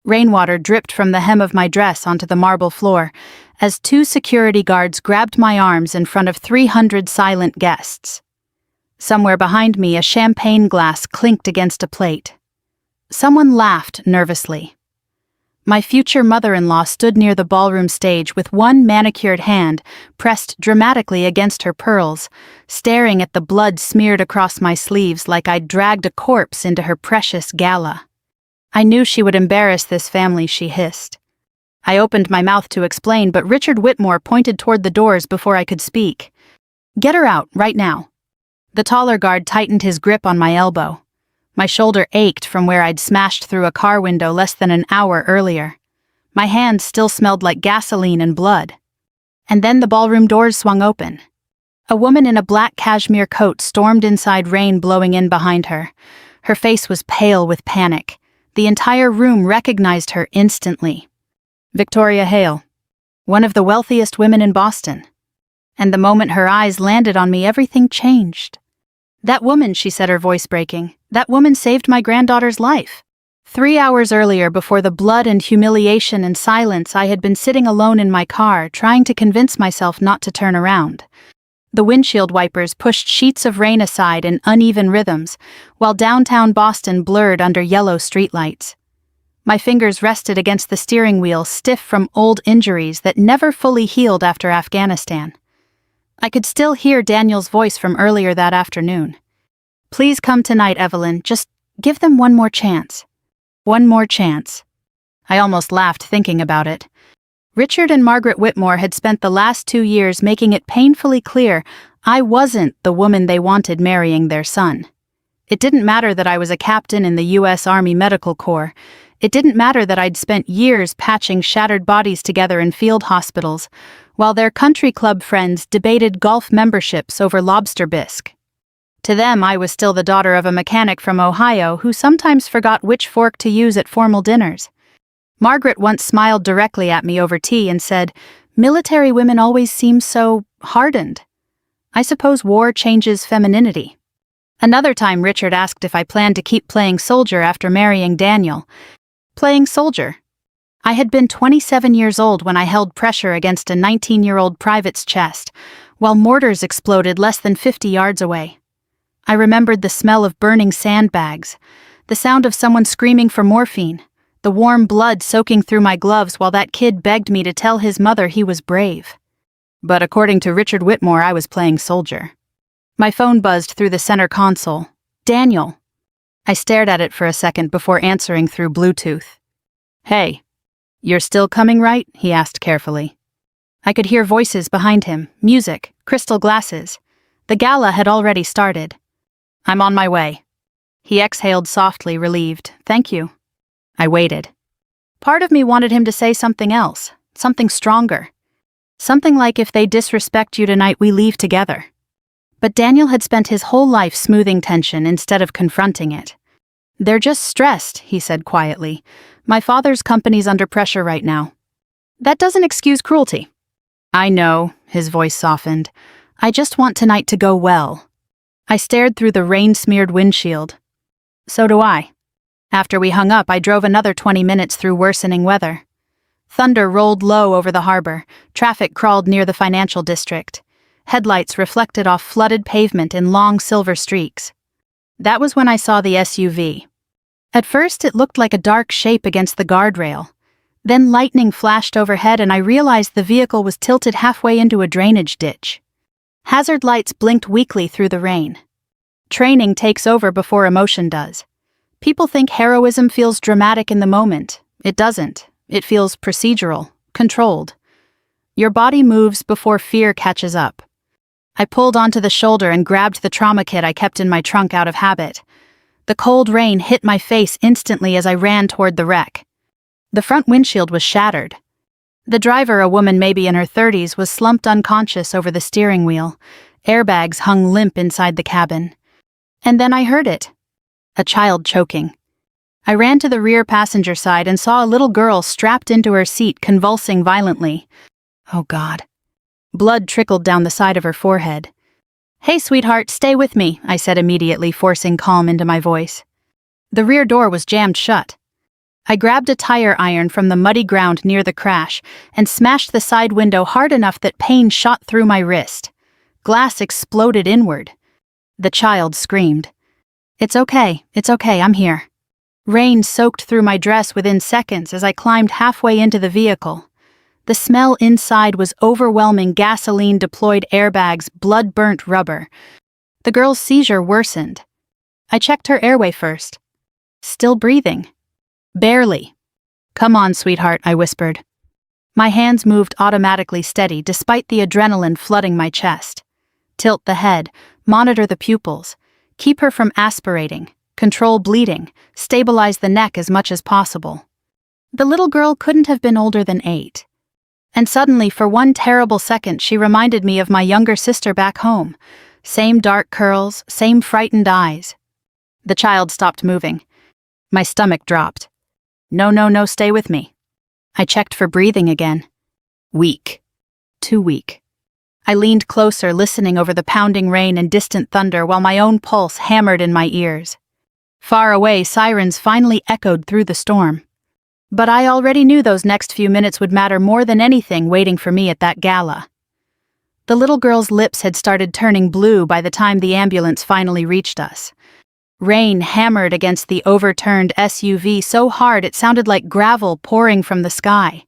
Rainwater dripped from the hem of my dress onto the marble floor as 2 security guards grabbed my arms in front of 300 silent guests. Somewhere behind me, a champagne glass clinked against a plate. Someone laughed nervously. My future mother-in-law stood near the ballroom stage with one manicured hand pressed dramatically against her pearls, staring at the blood smeared across my sleeves like I'd dragged a corpse into her precious gala. I knew she would embarrass this family, she hissed. I opened my mouth to explain, but Richard Whitmore pointed toward the doors before I could speak. "Get her out, right now." The taller guard tightened his grip on my elbow. My shoulder ached from where I'd smashed through a car window less than an hour earlier. My hands still smelled like gasoline and blood. And then the ballroom doors swung open. A woman in a black cashmere coat stormed inside, rain blowing in behind her. Her face was pale with panic. The entire room recognized her instantly. Victoria Hale, one of the wealthiest women in Boston. And the moment her eyes landed on me, everything changed. "That woman," she said, her voice breaking, "that woman saved my granddaughter's life." 3 hours earlier, before the blood and humiliation and silence, I had been sitting alone in my car, trying to convince myself not to turn around. The windshield wipers pushed sheets of rain aside in uneven rhythms, while downtown Boston blurred under yellow streetlights. My fingers rested against the steering wheel, stiff from old injuries that never fully healed after Afghanistan. I could still hear Daniel's voice from earlier that afternoon. "Please come tonight, Evelyn. Just give them one more chance." One more chance. I almost laughed thinking about it. Richard and Margaret Whitmore had spent the last 2 years making it painfully clear I wasn't the woman they wanted marrying their son. It didn't matter that I was a captain in the U.S. Army Medical Corps. It didn't matter that I'd spent years patching shattered bodies together in field hospitals, while their country club friends debated golf memberships over lobster bisque. To them, I was still the daughter of a mechanic from Ohio who sometimes forgot which fork to use at formal dinners. Margaret once smiled directly at me over tea and said, "Military women always seem so hardened. I suppose war changes femininity." Another time, Richard asked if I planned to keep playing soldier after marrying Daniel. Playing soldier? I had been 27 years old when I held pressure against a 19-year-old private's chest, while mortars exploded less than 50 yards away. I remembered the smell of burning sandbags, the sound of someone screaming for morphine, the warm blood soaking through my gloves while that kid begged me to tell his mother he was brave. But according to Richard Whitmore, I was playing soldier. My phone buzzed through the center console. "Daniel." I stared at it for a second before answering through Bluetooth. "Hey, you're still coming, right?" he asked carefully. I could hear voices behind him, music, crystal glasses. The gala had already started. "I'm on my way." He exhaled softly, relieved. "Thank you." I waited. Part of me wanted him to say something else, something stronger. Something like, "If they disrespect you tonight, we leave together." But Daniel had spent his whole life smoothing tension instead of confronting it. "They're just stressed," he said quietly. "My father's company's under pressure right now." "That doesn't excuse cruelty." "I know," his voice softened. "I just want tonight to go well." I stared through the rain-smeared windshield. So do I. After we hung up, I drove another 20 minutes through worsening weather. Thunder rolled low over the harbor. Traffic crawled near the financial district. Headlights reflected off flooded pavement in long silver streaks. That was when I saw the SUV. At first, it looked like a dark shape against the guardrail. Then lightning flashed overhead and I realized the vehicle was tilted halfway into a drainage ditch. Hazard lights blinked weakly through the rain. Training takes over before emotion does. People think heroism feels dramatic in the moment. It doesn't. It feels procedural, controlled. Your body moves before fear catches up. I pulled onto the shoulder and grabbed the trauma kit I kept in my trunk out of habit. The cold rain hit my face instantly as I ran toward the wreck. The front windshield was shattered. The driver, a woman maybe in her 30s, was slumped unconscious over the steering wheel. Airbags hung limp inside the cabin. And then I heard it. A child choking. I ran to the rear passenger side and saw a little girl strapped into her seat, convulsing violently. Oh God. Blood trickled down the side of her forehead. "Hey, sweetheart, stay with me," I said immediately, forcing calm into my voice. The rear door was jammed shut. I grabbed a tire iron from the muddy ground near the crash and smashed the side window hard enough that pain shot through my wrist. Glass exploded inward. The child screamed. It's okay, I'm here." Rain soaked through my dress within seconds as I climbed halfway into the vehicle. The smell inside was overwhelming: gasoline-deployed airbags, blood-burnt rubber. The girl's seizure worsened. I checked her airway first. Still breathing. Barely. "Come on, sweetheart," I whispered. My hands moved automatically steady despite the adrenaline flooding my chest. Tilt the head, monitor the pupils, keep her from aspirating, control bleeding, stabilize the neck as much as possible. The little girl couldn't have been older than 8. And suddenly, for one terrible second, she reminded me of my younger sister back home. Same dark curls, same frightened eyes. The child stopped moving. My stomach dropped. No, stay with me. I checked for breathing again. Weak. Too weak. I leaned closer, listening over the pounding rain and distant thunder while my own pulse hammered in my ears. Far away, sirens finally echoed through the storm. But I already knew those next few minutes would matter more than anything waiting for me at that gala. The little girl's lips had started turning blue by the time the ambulance finally reached us. Rain hammered against the overturned SUV so hard it sounded like gravel pouring from the sky.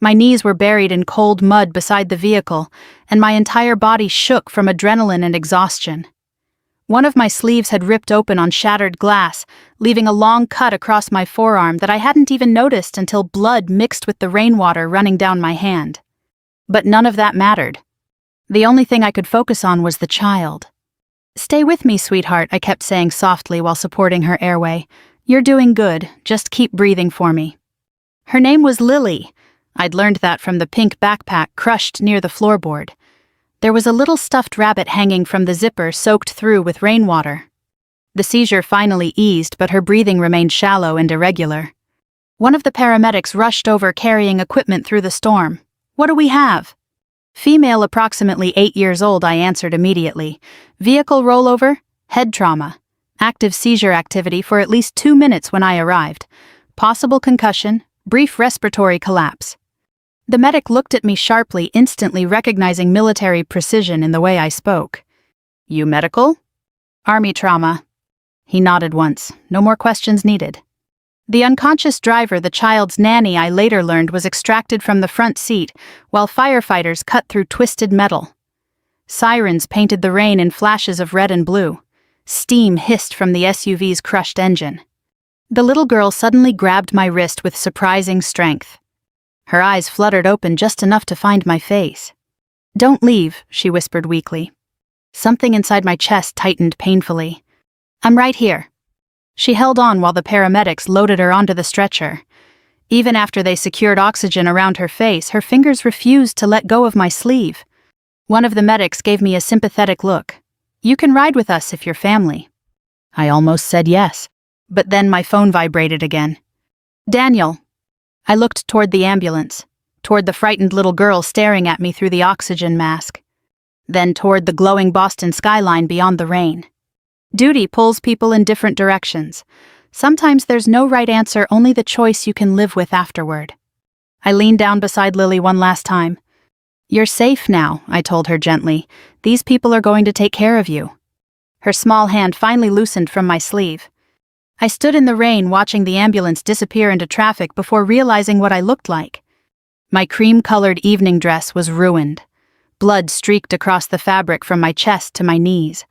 My knees were buried in cold mud beside the vehicle, and my entire body shook from adrenaline and exhaustion. One of my sleeves had ripped open on shattered glass, leaving a long cut across my forearm that I hadn't even noticed until blood mixed with the rainwater running down my hand. But none of that mattered. The only thing I could focus on was the child. "Stay with me, sweetheart," I kept saying softly while supporting her airway. "You're doing good, just keep breathing for me." Her name was Lily. I'd learned that from the pink backpack crushed near the floorboard. There was a little stuffed rabbit hanging from the zipper soaked through with rainwater. The seizure finally eased, but her breathing remained shallow and irregular. One of the paramedics rushed over carrying equipment through the storm. "What do we have?" "Female, approximately 8 years old," I answered immediately. "Vehicle rollover, head trauma. Active seizure activity for at least 2 minutes when I arrived. Possible concussion, brief respiratory collapse." The medic looked at me sharply, instantly recognizing military precision in the way I spoke. "You medical?" "Army trauma." He nodded once. No more questions needed. The unconscious driver, the child's nanny, I later learned was extracted from the front seat while firefighters cut through twisted metal. Sirens painted the rain in flashes of red and blue. Steam hissed from the SUV's crushed engine. The little girl suddenly grabbed my wrist with surprising strength. Her eyes fluttered open just enough to find my face. "Don't leave," she whispered weakly. Something inside my chest tightened painfully. "I'm right here." She held on while the paramedics loaded her onto the stretcher. Even after they secured oxygen around her face, her fingers refused to let go of my sleeve. One of the medics gave me a sympathetic look. "You can ride with us if you're family." I almost said yes, but then my phone vibrated again. "Daniel." I looked toward the ambulance, toward the frightened little girl staring at me through the oxygen mask, then toward the glowing Boston skyline beyond the rain. Duty pulls people in different directions. Sometimes there's no right answer, only the choice you can live with afterward. I leaned down beside Lily one last time. "You're safe now," I told her gently. "These people are going to take care of you." Her small hand finally loosened from my sleeve. I stood in the rain watching the ambulance disappear into traffic before realizing what I looked like. My cream-colored evening dress was ruined. Blood streaked across the fabric from my chest to my knees.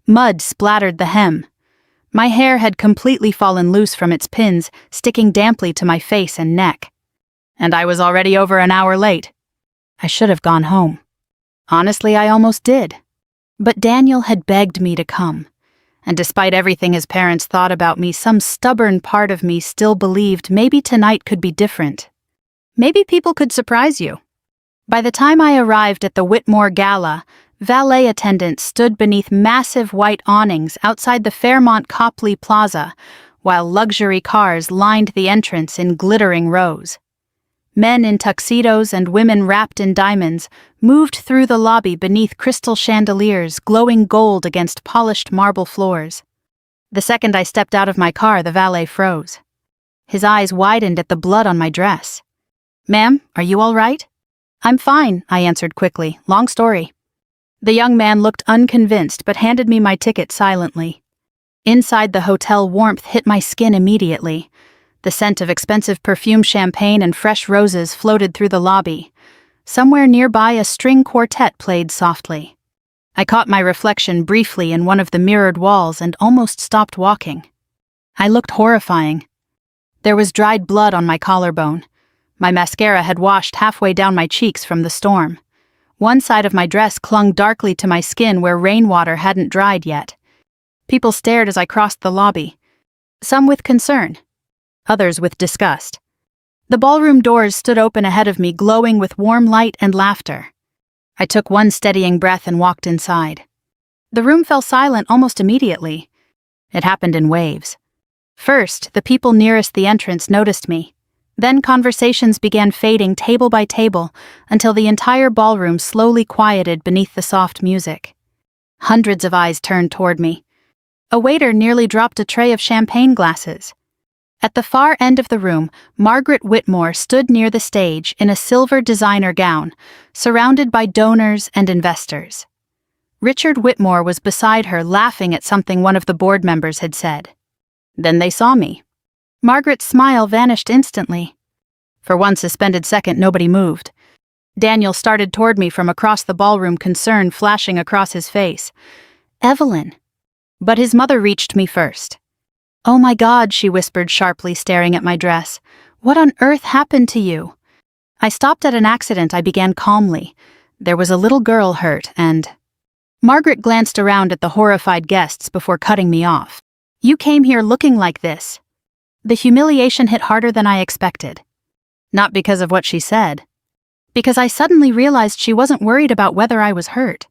Mud splattered the hem. My hair had completely fallen loose from its pins, sticking damply to my face and neck. And I was already over an hour late. I should have gone home. Honestly, I almost did. But Daniel had begged me to come. And despite everything his parents thought about me, some stubborn part of me still believed maybe tonight could be different. Maybe people could surprise you. By the time I arrived at the Whitmore Gala, valet attendants stood beneath massive white awnings outside the Fairmont Copley Plaza, while luxury cars lined the entrance in glittering rows. Men in tuxedos and women wrapped in diamonds moved through the lobby beneath crystal chandeliers glowing gold against polished marble floors. The second I stepped out of my car, the valet froze. His eyes widened at the blood on my dress. "Ma'am, are you all right?" "I'm fine," I answered quickly. "Long story." The young man looked unconvinced but handed me my ticket silently. Inside, the hotel warmth hit my skin immediately. The scent of expensive perfume champagne and fresh roses floated through the lobby. Somewhere nearby, a string quartet played softly. I caught my reflection briefly in one of the mirrored walls and almost stopped walking. I looked horrifying. There was dried blood on my collarbone. My mascara had washed halfway down my cheeks from the storm. One side of my dress clung darkly to my skin where rainwater hadn't dried yet. People stared as I crossed the lobby. Some with concern, others with disgust. The ballroom doors stood open ahead of me, glowing with warm light and laughter. I took one steadying breath and walked inside. The room fell silent almost immediately. It happened in waves. First, the people nearest the entrance noticed me. Then conversations began fading table by table until the entire ballroom slowly quieted beneath the soft music. Hundreds of eyes turned toward me. A waiter nearly dropped a tray of champagne glasses. At the far end of the room, Margaret Whitmore stood near the stage in a silver designer gown, surrounded by donors and investors. Richard Whitmore was beside her, laughing at something one of the board members had said. Then they saw me. Margaret's smile vanished instantly. For one suspended second, nobody moved. Daniel started toward me from across the ballroom, concern flashing across his face. "Evelyn." But his mother reached me first. "Oh my God," she whispered sharply, staring at my dress. "What on earth happened to you?" "I stopped at an accident," I began calmly. "There was a little girl hurt and—" Margaret glanced around at the horrified guests before cutting me off. "You came here looking like this." The humiliation hit harder than I expected. Not because of what she said. Because I suddenly realized she wasn't worried about whether I was hurt.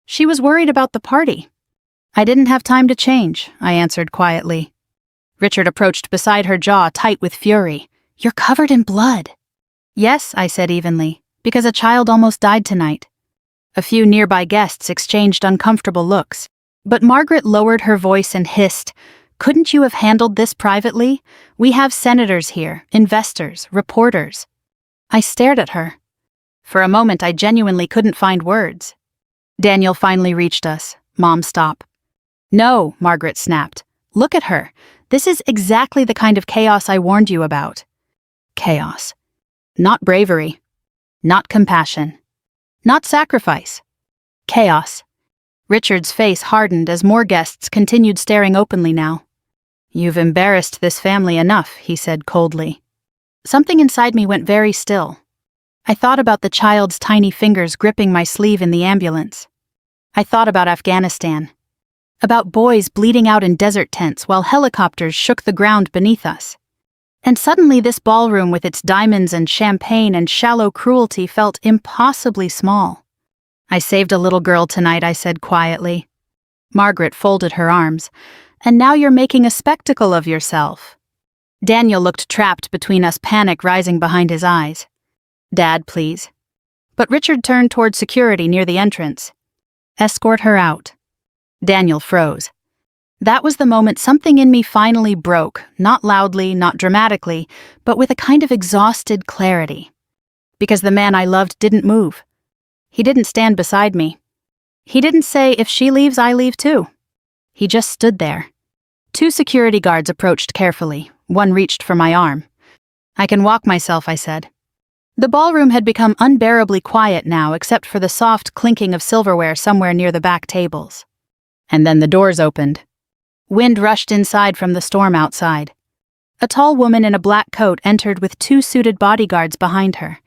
She was worried about the party. "I didn't have time to change," I answered quietly. Richard approached beside her, jaw tight with fury. "You're covered in blood." "Yes," I said evenly, "because a child almost died tonight." A few nearby guests exchanged uncomfortable looks, but Margaret lowered her voice and hissed, "Couldn't you have handled this privately? We have senators here, investors, reporters." I stared at her. For a moment, I genuinely couldn't find words. Daniel finally reached us. "Mom, stop." "No," Margaret snapped. "Look at her. This is exactly the kind of chaos I warned you about." Chaos. Not bravery. Not compassion. Not sacrifice. Chaos. Richard's face hardened as more guests continued staring openly now. "You've embarrassed this family enough," he said coldly. Something inside me went very still. I thought about the child's tiny fingers gripping my sleeve in the ambulance. I thought about Afghanistan. About boys bleeding out in desert tents while helicopters shook the ground beneath us. And suddenly this ballroom with its diamonds and champagne and shallow cruelty felt impossibly small. "I saved a little girl tonight," I said quietly. Margaret folded her arms. "And now you're making a spectacle of yourself." Daniel looked trapped between us, panic rising behind his eyes. "Dad, please." But Richard turned toward security near the entrance. "Escort her out." Daniel froze. That was the moment something in me finally broke, not loudly, not dramatically, but with a kind of exhausted clarity. Because the man I loved didn't move. He didn't stand beside me. He didn't say, "If she leaves, I leave too." He just stood there. Two security guards approached carefully. One reached for my arm. "I can walk myself," I said. The ballroom had become unbearably quiet now, except for the soft clinking of silverware somewhere near the back tables. And then the doors opened. Wind rushed inside from the storm outside. A tall woman in a black coat entered with two suited bodyguards behind her.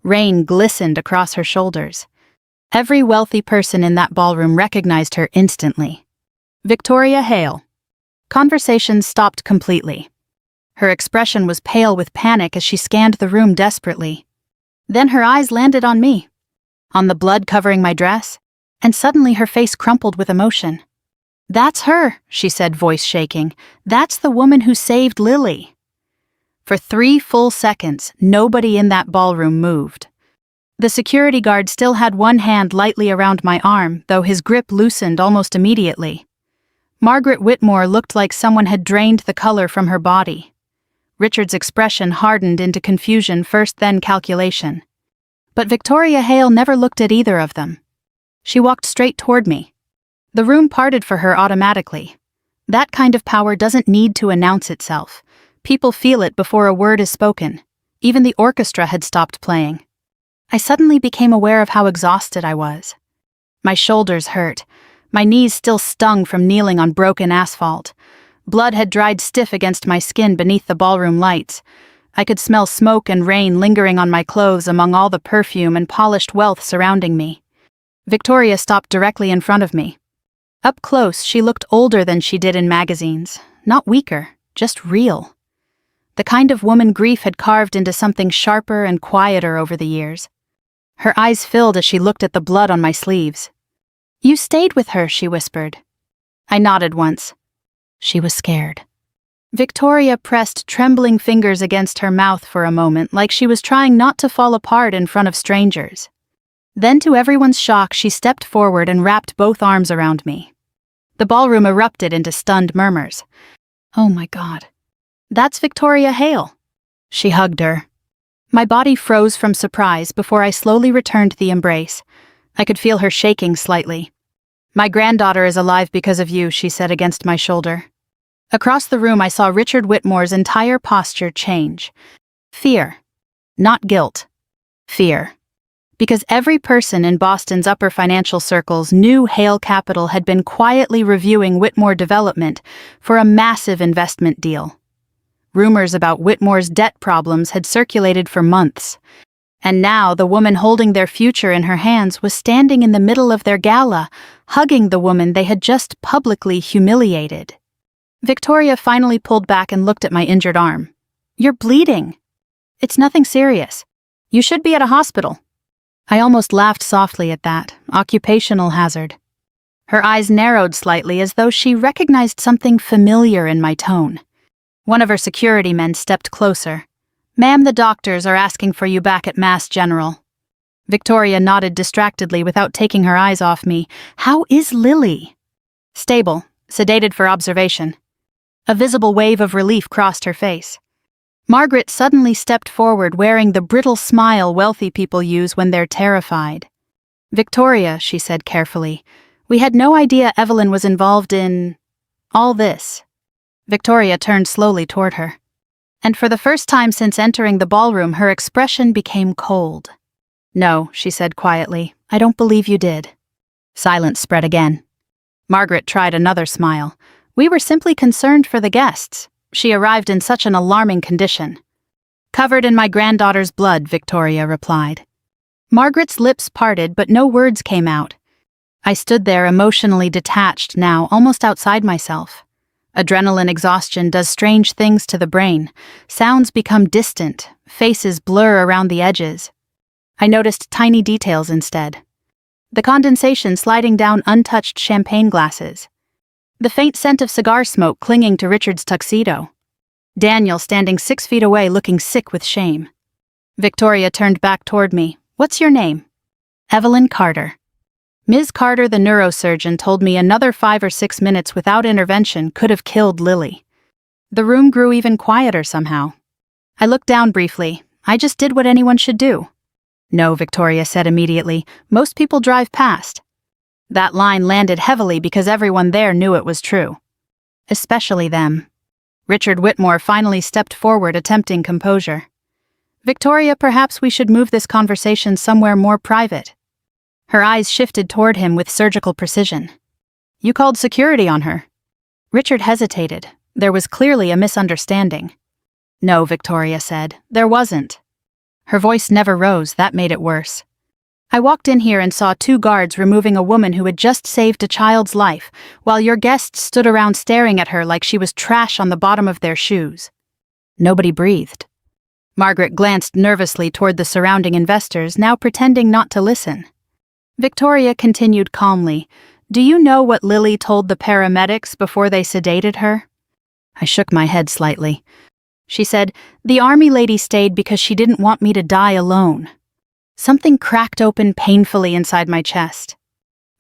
Rain glistened across her shoulders. Every wealthy person in that ballroom recognized her instantly. Victoria Hale. Conversation stopped completely. Her expression was pale with panic as she scanned the room desperately. Then her eyes landed on me, on the blood covering my dress, and suddenly her face crumpled with emotion. "That's her," she said, voice shaking. "That's the woman who saved Lily." For 3 full seconds, nobody in that ballroom moved. The security guard still had one hand lightly around my arm, though his grip loosened almost immediately. Margaret Whitmore looked like someone had drained the color from her body. Richard's expression hardened into confusion first, then calculation. But Victoria Hale never looked at either of them. She walked straight toward me. The room parted for her automatically. That kind of power doesn't need to announce itself. People feel it before a word is spoken. Even the orchestra had stopped playing. I suddenly became aware of how exhausted I was. My shoulders hurt. My knees still stung from kneeling on broken asphalt. Blood had dried stiff against my skin beneath the ballroom lights. I could smell smoke and rain lingering on my clothes among all the perfume and polished wealth surrounding me. Victoria stopped directly in front of me. Up close, she looked older than she did in magazines. Not weaker, just real. The kind of woman grief had carved into something sharper and quieter over the years. Her eyes filled as she looked at the blood on my sleeves. "You stayed with her," she whispered. I nodded once. She was scared. Victoria pressed trembling fingers against her mouth for a moment, like she was trying not to fall apart in front of strangers. Then, to everyone's shock, she stepped forward and wrapped both arms around me. The ballroom erupted into stunned murmurs. "Oh my God. That's Victoria Hale." She hugged her. My body froze from surprise before I slowly returned the embrace. I could feel her shaking slightly. "My granddaughter is alive because of you," she said against my shoulder. Across the room, I saw Richard Whitmore's entire posture change. Fear. Not guilt. Fear. Because every person in Boston's upper financial circles knew Hale Capital had been quietly reviewing Whitmore Development for a massive investment deal. Rumors about Whitmore's debt problems had circulated for months. And now the woman holding their future in her hands was standing in the middle of their gala, hugging the woman they had just publicly humiliated. Victoria finally pulled back and looked at my injured arm. "You're bleeding." "It's nothing serious. You should be at a hospital." I almost laughed softly at that. Occupational hazard. Her eyes narrowed slightly as though she recognized something familiar in my tone. One of her security men stepped closer. "Ma'am, the doctors are asking for you back at Mass General." Victoria nodded distractedly without taking her eyes off me. "How is Lily?" "Stable, sedated for observation." A visible wave of relief crossed her face. Margaret suddenly stepped forward, wearing the brittle smile wealthy people use when they're terrified. "Victoria," she said carefully, "we had no idea Evelyn was involved in all this." Victoria turned slowly toward her. And for the first time since entering the ballroom, her expression became cold. "No," she said quietly, "I don't believe you did." Silence spread again. Margaret tried another smile. "We were simply concerned for the guests. She arrived in such an alarming condition." "Covered in my granddaughter's blood," Victoria replied. Margaret's lips parted, but no words came out. I stood there emotionally detached now, almost outside myself. Adrenaline exhaustion does strange things to the brain. Sounds become distant, faces blur around the edges. I noticed tiny details instead. The condensation sliding down untouched champagne glasses. The faint scent of cigar smoke clinging to Richard's tuxedo. Daniel standing 6 feet away looking sick with shame. Victoria turned back toward me. "What's your name?" "Evelyn Carter." Ms. Carter, the neurosurgeon, told me another 5 or 6 minutes without intervention could have killed Lily. The room grew even quieter somehow. I looked down briefly. I just did what anyone should do. "No," Victoria said immediately. "Most people drive past." That line landed heavily because everyone there knew it was true. Especially them. Richard Whitmore finally stepped forward, attempting composure. "Victoria, perhaps we should move this conversation somewhere more private." Her eyes shifted toward him with surgical precision. "You called security on her." Richard hesitated. There was clearly a misunderstanding. "No," Victoria said, "there wasn't." Her voice never rose, that made it worse. "I walked in here and saw 2 guards removing a woman who had just saved a child's life, while your guests stood around staring at her like she was trash on the bottom of their shoes." Nobody breathed. Margaret glanced nervously toward the surrounding investors, now pretending not to listen. Victoria continued calmly. "Do you know what Lily told the paramedics before they sedated her?" I shook my head slightly. She said, "The army lady stayed because she didn't want me to die alone." Something cracked open painfully inside my chest.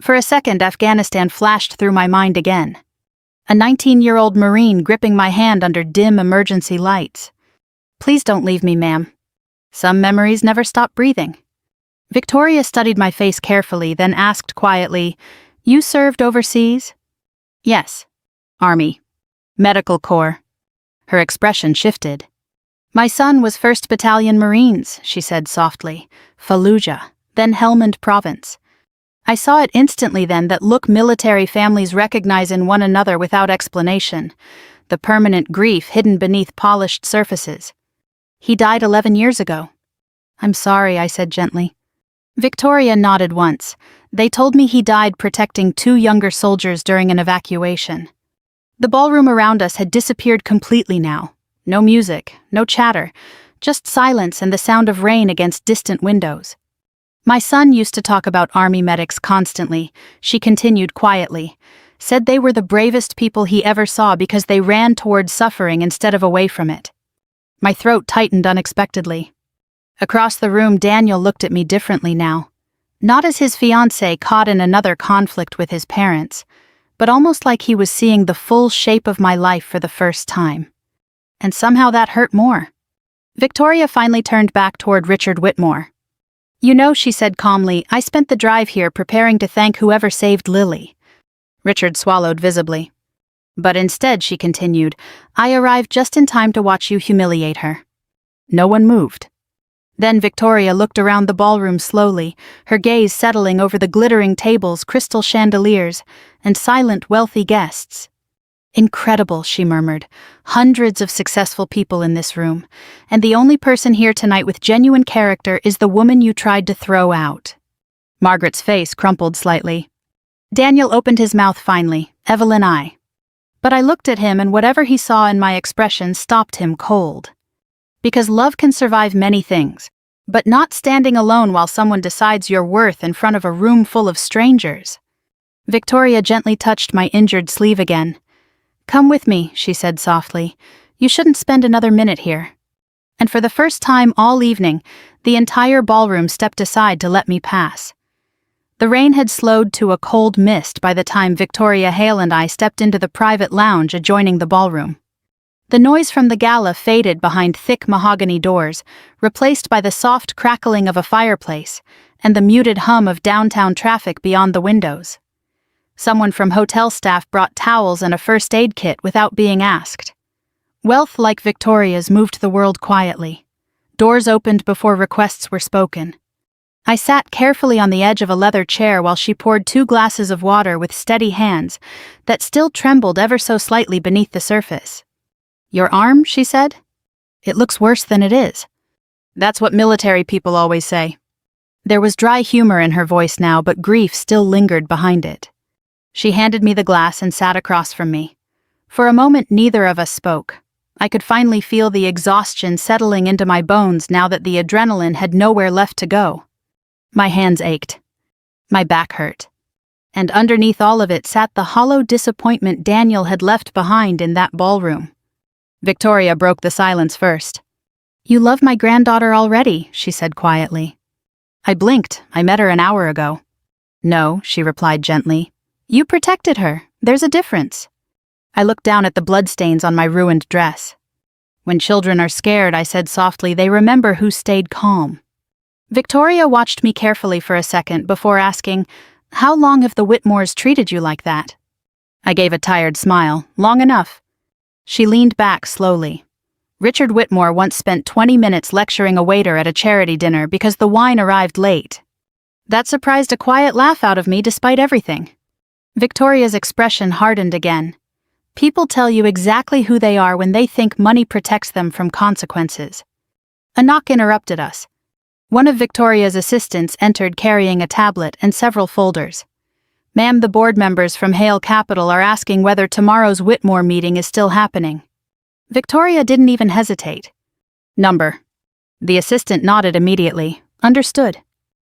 For a second, Afghanistan flashed through my mind again. A 19-year-old Marine gripping my hand under dim emergency lights. Please don't leave me, ma'am. Some memories never stop breathing. Victoria studied my face carefully, then asked quietly, You served overseas? Yes. Army. Medical Corps. Her expression shifted. My son was 1st Battalion Marines, she said softly. Fallujah, then Helmand Province. I saw it instantly then that look military families recognize in one another without explanation, the permanent grief hidden beneath polished surfaces. He died 11 years ago. I'm sorry, I said gently. Victoria nodded once. They told me he died protecting 2 younger soldiers during an evacuation. The ballroom around us had disappeared completely now. No music, no chatter, just silence and the sound of rain against distant windows. My son used to talk about Army medics constantly, she continued quietly. Said they were the bravest people he ever saw because they ran towards suffering instead of away from it. My throat tightened unexpectedly. Across the room, Daniel looked at me differently now. Not as his fiancée caught in another conflict with his parents, but almost like he was seeing the full shape of my life for the first time. And somehow that hurt more. Victoria finally turned back toward Richard Whitmore. You know, she said calmly, I spent the drive here preparing to thank whoever saved Lily. Richard swallowed visibly. But instead, she continued, I arrived just in time to watch you humiliate her. No one moved. Then Victoria looked around the ballroom slowly, her gaze settling over the glittering tables, crystal chandeliers, and silent, wealthy guests. Incredible, she murmured. Hundreds of successful people in this room, and the only person here tonight with genuine character is the woman you tried to throw out. Margaret's face crumpled slightly. Daniel opened his mouth finally, Evelyn I. But I looked at him and whatever he saw in my expression stopped him cold. Because love can survive many things, but not standing alone while someone decides your worth in front of a room full of strangers. Victoria gently touched my injured sleeve again. Come with me, she said softly. You shouldn't spend another minute here. And for the first time all evening, the entire ballroom stepped aside to let me pass. The rain had slowed to a cold mist by the time Victoria Hale and I stepped into the private lounge adjoining the ballroom. The noise from the gala faded behind thick mahogany doors, replaced by the soft crackling of a fireplace and the muted hum of downtown traffic beyond the windows. Someone from hotel staff brought towels and a first aid kit without being asked. Wealth like Victoria's moved the world quietly. Doors opened before requests were spoken. I sat carefully on the edge of a leather chair while she poured 2 glasses of water with steady hands that still trembled ever so slightly beneath the surface. Your arm, she said? It looks worse than it is. That's what military people always say. There was dry humor in her voice now, but grief still lingered behind it. She handed me the glass and sat across from me. For a moment, neither of us spoke. I could finally feel the exhaustion settling into my bones now that the adrenaline had nowhere left to go. My hands ached. My back hurt. And underneath all of it sat the hollow disappointment Daniel had left behind in that ballroom. Victoria broke the silence first. You love my granddaughter already, she said quietly. I blinked. I met her an hour ago. No, she replied gently. You protected her. There's a difference. I looked down at the bloodstains on my ruined dress. When children are scared, I said softly, they remember who stayed calm. Victoria watched me carefully for a second before asking, How long have the Whitmores treated you like that? I gave a tired smile. Long enough. She leaned back slowly. Richard Whitmore once spent 20 minutes lecturing a waiter at a charity dinner because the wine arrived late. That surprised a quiet laugh out of me despite everything. Victoria's expression hardened again. People tell you exactly who they are when they think money protects them from consequences. A knock interrupted us. One of Victoria's assistants entered carrying a tablet and several folders. Ma'am, the board members from Hale Capital are asking whether tomorrow's Whitmore meeting is still happening. Victoria didn't even hesitate. Number. The assistant nodded immediately. Understood.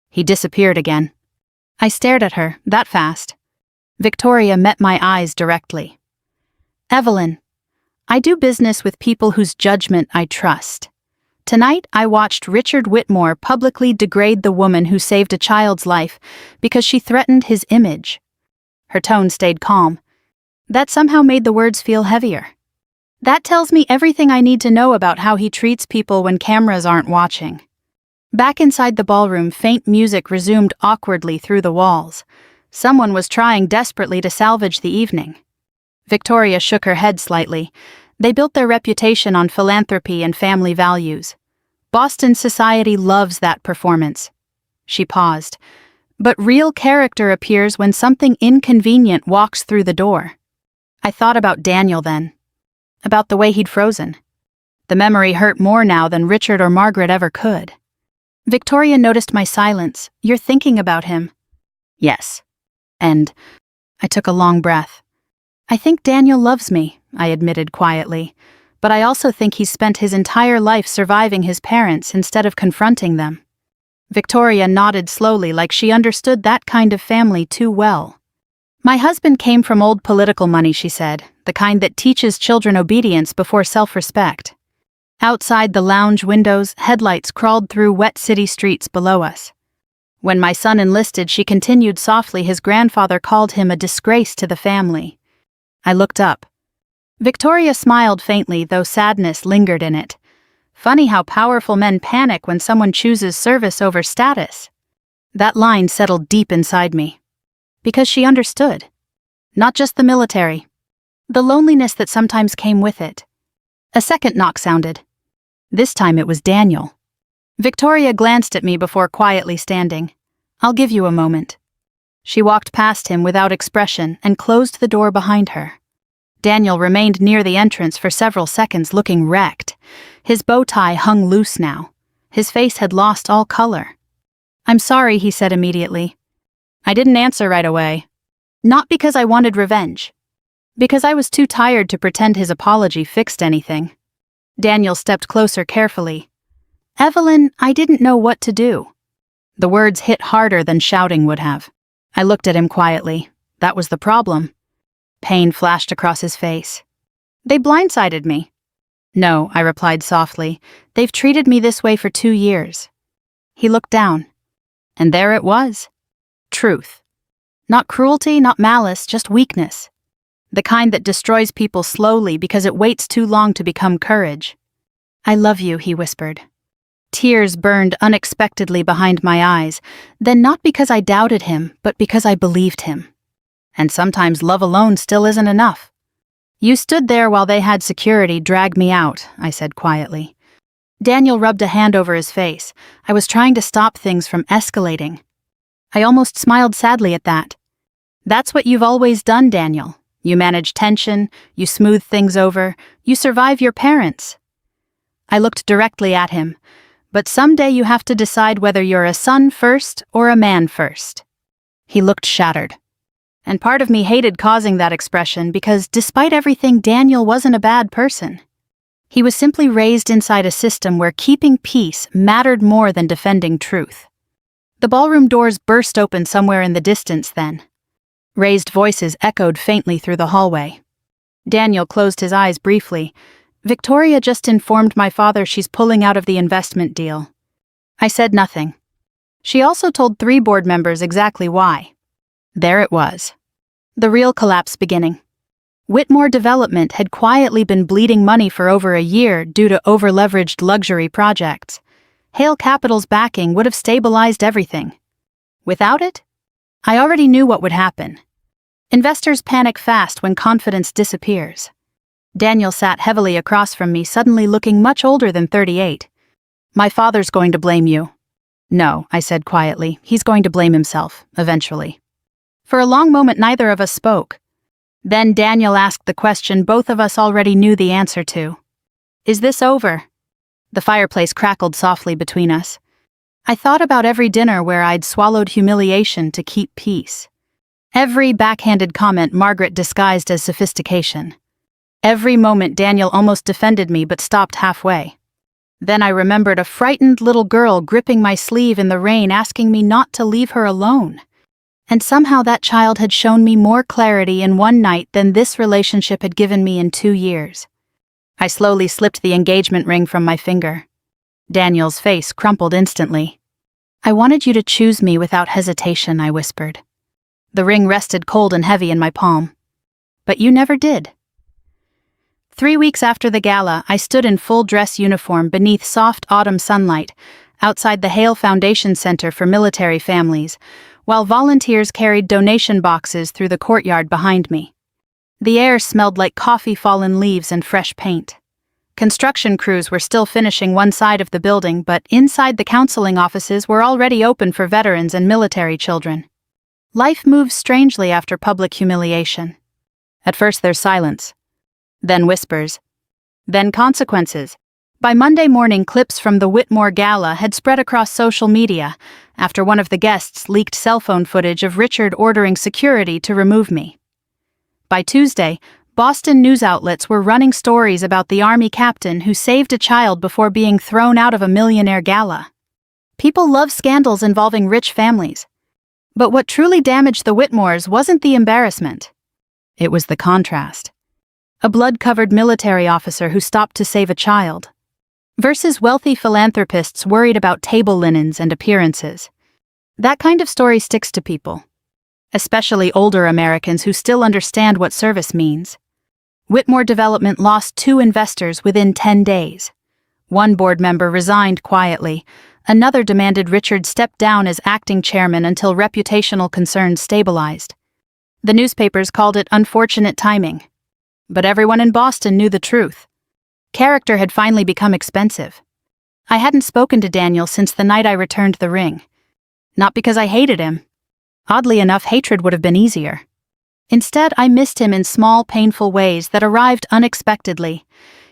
He disappeared again. I stared at her, that fast. Victoria met my eyes directly. Evelyn, I do business with people whose judgment I trust. Tonight, I watched Richard Whitmore publicly degrade the woman who saved a child's life because she threatened his image. Her tone stayed calm. That somehow made the words feel heavier. That tells me everything I need to know about how he treats people when cameras aren't watching. Back inside the ballroom, faint music resumed awkwardly through the walls. Someone was trying desperately to salvage the evening. Victoria shook her head slightly. They built their reputation on philanthropy and family values. Boston society loves that performance. She paused. But real character appears when something inconvenient walks through the door. I thought about Daniel then. About the way he'd frozen. The memory hurt more now than Richard or Margaret ever could. Victoria noticed my silence. You're thinking about him. Yes. And I took a long breath. I think Daniel loves me, I admitted quietly, but I also think he's spent his entire life surviving his parents instead of confronting them. Victoria nodded slowly like she understood that kind of family too well. My husband came from old political money, she said, the kind that teaches children obedience before self-respect. Outside the lounge windows, headlights crawled through wet city streets below us. When my son enlisted, she continued softly, his grandfather called him a disgrace to the family. I looked up. Victoria smiled faintly, though sadness lingered in it. Funny how powerful men panic when someone chooses service over status. That line settled deep inside me. Because she understood. Not just the military. The loneliness that sometimes came with it. A second knock sounded. This time it was Daniel. Victoria glanced at me before quietly standing. I'll give you a moment. She walked past him without expression and closed the door behind her. Daniel remained near the entrance for several seconds, looking wrecked. His bow tie hung loose now. His face had lost all color. I'm sorry, he said immediately. I didn't answer right away. Not because I wanted revenge. Because I was too tired to pretend his apology fixed anything. Daniel stepped closer carefully. Evelyn, I didn't know what to do. The words hit harder than shouting would have. I looked at him quietly. That was the problem. Pain flashed across his face. They blindsided me. No, I replied softly. They've treated me this way for 2 years. He looked down. And there it was. Truth. Not cruelty, not malice, just weakness. The kind that destroys people slowly because it waits too long to become courage. I love you, he whispered. Tears burned unexpectedly behind my eyes, then not because I doubted him, but because I believed him. And sometimes love alone still isn't enough. You stood there while they had security drag me out, I said quietly. Daniel rubbed a hand over his face. I was trying to stop things from escalating. I almost smiled sadly at that. That's what you've always done, Daniel. You manage tension, you smooth things over, you survive your parents. I looked directly at him. But someday you have to decide whether you're a son first or a man first. He looked shattered. And part of me hated causing that expression because despite everything, Daniel wasn't a bad person. He was simply raised inside a system where keeping peace mattered more than defending truth. The ballroom doors burst open somewhere in the distance then. Raised voices echoed faintly through the hallway. Daniel closed his eyes briefly. Victoria just informed my father she's pulling out of the investment deal. I said nothing. She also told 3 board members exactly why. There it was. The real collapse beginning. Whitmore Development had quietly been bleeding money for over a year due to over-leveraged luxury projects. Hale Capital's backing would have stabilized everything. Without it, I already knew what would happen. Investors panic fast when confidence disappears. Daniel sat heavily across from me, suddenly looking much older than 38. My father's going to blame you. No, I said quietly. He's going to blame himself, eventually. For a long moment, neither of us spoke. Then Daniel asked the question both of us already knew the answer to. Is this over? The fireplace crackled softly between us. I thought about every dinner where I'd swallowed humiliation to keep peace. Every backhanded comment Margaret disguised as sophistication. Every moment Daniel almost defended me but stopped halfway. Then I remembered a frightened little girl gripping my sleeve in the rain asking me not to leave her alone. And somehow that child had shown me more clarity in one night than this relationship had given me in 2 years. I slowly slipped the engagement ring from my finger. Daniel's face crumpled instantly. I wanted you to choose me without hesitation, I whispered. The ring rested cold and heavy in my palm. But you never did. 3 weeks after the gala, I stood in full dress uniform beneath soft autumn sunlight, outside the Hale Foundation Center for Military Families, while volunteers carried donation boxes through the courtyard behind me. The air smelled like coffee-fallen leaves and fresh paint. Construction crews were still finishing one side of the building, but inside the counseling offices were already open for veterans and military children. Life moves strangely after public humiliation. At first there's silence, then whispers, then consequences. By Monday morning, clips from the Whitmore Gala had spread across social media after one of the guests leaked cell phone footage of Richard ordering security to remove me. By Tuesday, Boston news outlets were running stories about the Army captain who saved a child before being thrown out of a millionaire gala. People love scandals involving rich families. But what truly damaged the Whitmores wasn't the embarrassment. It was the contrast. A blood-covered military officer who stopped to save a child, versus wealthy philanthropists worried about table linens and appearances. That kind of story sticks to people, especially older Americans who still understand what service means. Whitmore Development lost 2 investors within 10 days. One board member resigned quietly. Another demanded Richard step down as acting chairman until reputational concerns stabilized. The newspapers called it unfortunate timing. But everyone in Boston knew the truth. Character had finally become expensive. I hadn't spoken to Daniel since the night I returned the ring. Not because I hated him. Oddly enough, hatred would have been easier. Instead, I missed him in small, painful ways that arrived unexpectedly.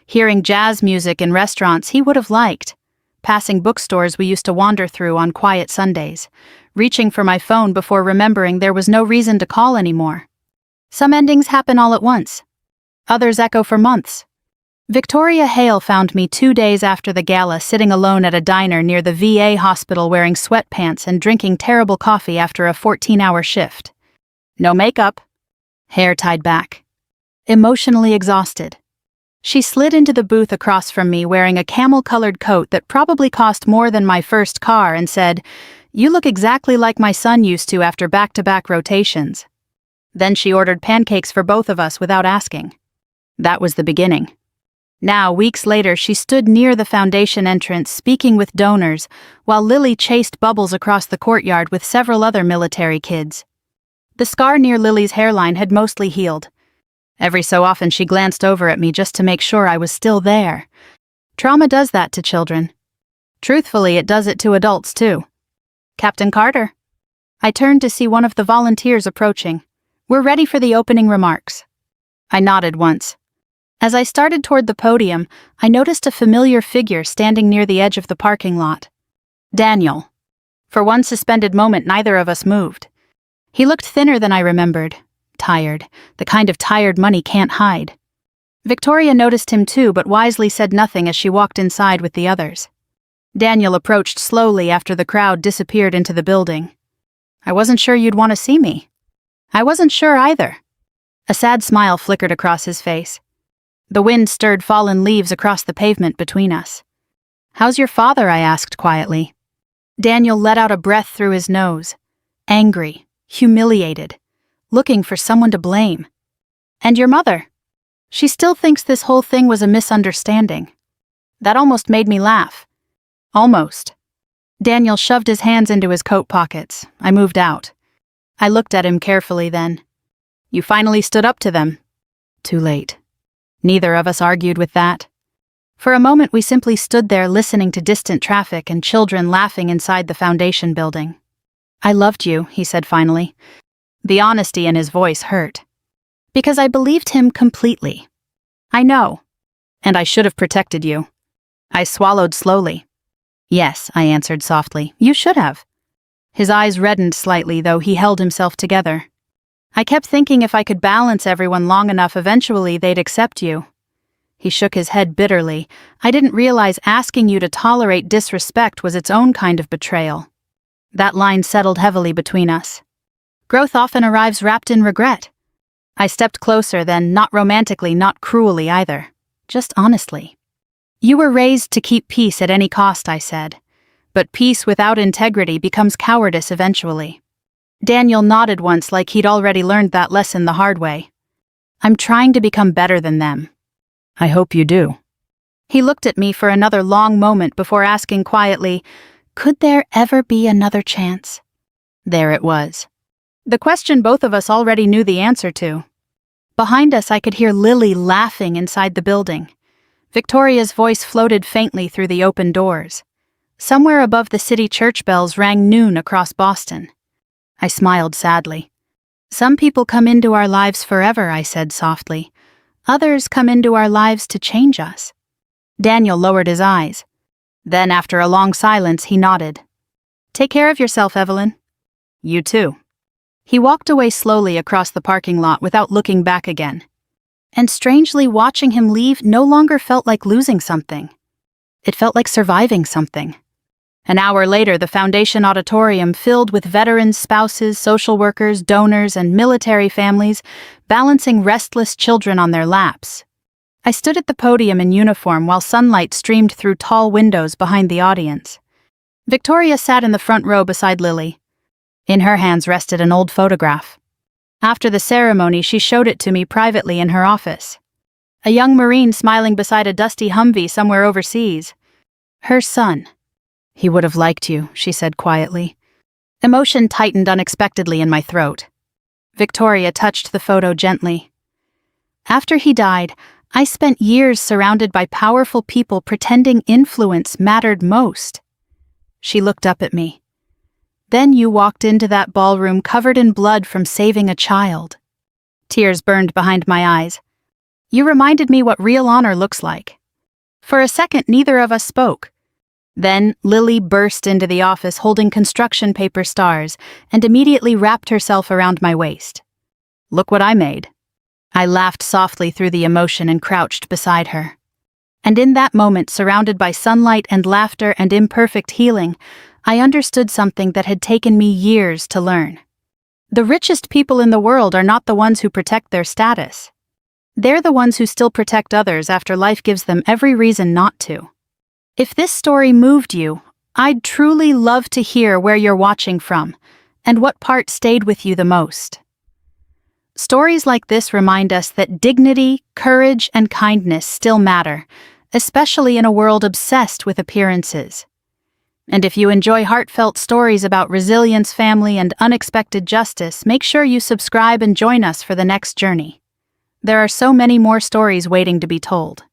Hearing jazz music in restaurants he would have liked. Passing bookstores we used to wander through on quiet Sundays. Reaching for my phone before remembering there was no reason to call anymore. Some endings happen all at once. Others echo for months. Victoria Hale found me 2 days after the gala sitting alone at a diner near the VA hospital wearing sweatpants and drinking terrible coffee after a 14-hour shift. No makeup. Hair tied back. Emotionally exhausted. She slid into the booth across from me wearing a camel-colored coat that probably cost more than my first car and said, "You look exactly like my son used to after back-to-back rotations." Then she ordered pancakes for both of us without asking. That was the beginning. Now, weeks later, she stood near the foundation entrance speaking with donors, while Lily chased Bubbles across the courtyard with several other military kids. The scar near Lily's hairline had mostly healed. Every so often she glanced over at me just to make sure I was still there. Trauma does that to children. Truthfully, it does it to adults too. "Captain Carter." I turned to see one of the volunteers approaching. "We're ready for the opening remarks." I nodded once. As I started toward the podium, I noticed a familiar figure standing near the edge of the parking lot. Daniel. For one suspended moment, neither of us moved. He looked thinner than I remembered. Tired. The kind of tired money can't hide. Victoria noticed him too, but wisely said nothing as she walked inside with the others. Daniel approached slowly after the crowd disappeared into the building. "I wasn't sure you'd want to see me." "I wasn't sure either." A sad smile flickered across his face. The wind stirred fallen leaves across the pavement between us. "How's your father?" I asked quietly. Daniel let out a breath through his nose. Angry, humiliated, looking for someone to blame. "And your mother?" "She still thinks this whole thing was a misunderstanding." That almost made me laugh. Almost. Daniel shoved his hands into his coat pockets. I moved out. I looked at him carefully then. "You finally stood up to them." Too late. Neither of us argued with that. For a moment we simply stood there listening to distant traffic and children laughing inside the foundation building. "I loved you," he said finally. The honesty in his voice hurt. Because I believed him completely. "I know. And I should have protected you." I swallowed slowly. "Yes," I answered softly, "you should have." His eyes reddened slightly, though he held himself together. "I kept thinking if I could balance everyone long enough, eventually they'd accept you." He shook his head bitterly. "I didn't realize asking you to tolerate disrespect was its own kind of betrayal." That line settled heavily between us. Growth often arrives wrapped in regret. I stepped closer then, not romantically, not cruelly either. Just honestly. "You were raised to keep peace at any cost," I said. "But peace without integrity becomes cowardice eventually." Daniel nodded once like he'd already learned that lesson the hard way. "I'm trying to become better than them." I hope you do. He looked at me for another long moment before asking quietly, could there ever be another chance? There it was. The question both of us already knew the answer to. Behind us, I could hear Lily laughing inside the building. Victoria's voice floated faintly through the open doors. Somewhere above the city church bells rang noon across Boston. I smiled sadly. Some people come into our lives forever, I said softly. Others come into our lives to change us. Daniel lowered his eyes. Then, after a long silence, he nodded. Take care of yourself, Evelyn. You too. He walked away slowly across the parking lot without looking back again. And strangely, watching him leave no longer felt like losing something. It felt like surviving something. An hour later, the Foundation auditorium filled with veterans, spouses, social workers, donors, and military families, balancing restless children on their laps. I stood at the podium in uniform while sunlight streamed through tall windows behind the audience. Victoria sat in the front row beside Lily. In her hands rested an old photograph. After the ceremony, she showed it to me privately in her office. A young Marine smiling beside a dusty Humvee somewhere overseas. Her son. He would have liked you, she said quietly. Emotion tightened unexpectedly in my throat. Victoria touched the photo gently. After he died, I spent years surrounded by powerful people pretending influence mattered most. She looked up at me. Then you walked into that ballroom covered in blood from saving a child. Tears burned behind my eyes. You reminded me what real honor looks like. For a second, neither of us spoke. Then Lily burst into the office holding construction paper stars and immediately wrapped herself around my waist. Look what I made. I laughed softly through the emotion and crouched beside her. And in that moment, surrounded by sunlight and laughter and imperfect healing, I understood something that had taken me years to learn. The richest people in the world are not the ones who protect their status. They're the ones who still protect others after life gives them every reason not to. If this story moved you, I'd truly love to hear where you're watching from and what part stayed with you the most. Stories like this remind us that dignity, courage, and kindness still matter, especially in a world obsessed with appearances. And if you enjoy heartfelt stories about resilience, family, and unexpected justice, make sure you subscribe and join us for the next journey. There are so many more stories waiting to be told.